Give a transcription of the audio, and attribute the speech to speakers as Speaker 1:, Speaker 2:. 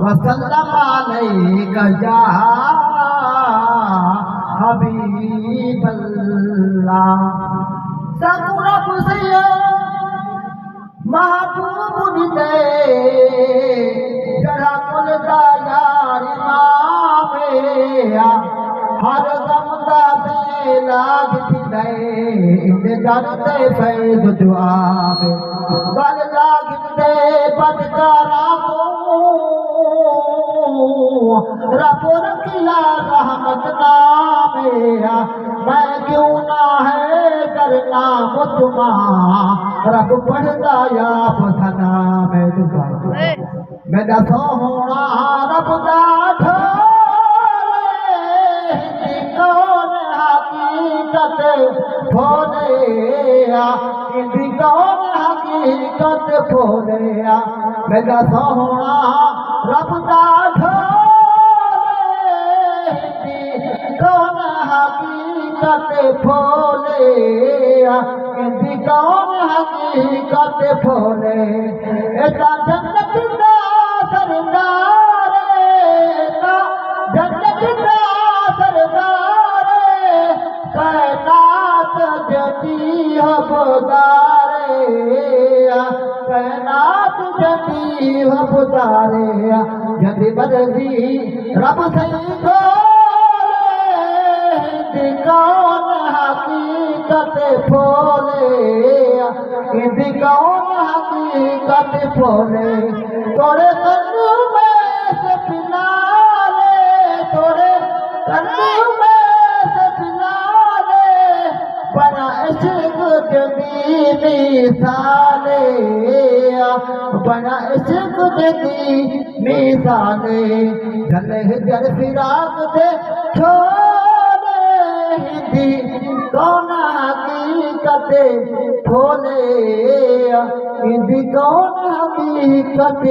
Speaker 1: वसल्लम अलैका या हबीबल्लाह। सकुरब से महबूब दे जड़ा कुल दा यार मामे हर गम दा लाज थी इंदे दर ते फैज़ दुआ में गल लाग दे बदकारा को रब रखिया रहमत नामे मैं क्यों ना है करना मुतमा रब पढ़दा या पसना में दुआ मैं दसो होना रब दा भोले इंदी कौन हकीकत भोले मेरा सोहना रब दा ढोले इंदी कौन हकीकत भोले इंदी कौन हकीकत भोले एता जन्नत दा सरदार एता जन्नत दा सरदार कैनात जदी हबदारे कैनात जदी हबदारे जदी बदली रब सही खोले कौन हकीकत खोले इंदी कौन हकीकत खोले तोड़े कन्नू में से पिला ले तोड़े कन्नू में से पिला बना इश्क जदी मिसाले बना इश्क जदी मिसाले जले जर फिराक दे छोले हिंदी कौन हकीकत खोले हिंदी कौन हकीकत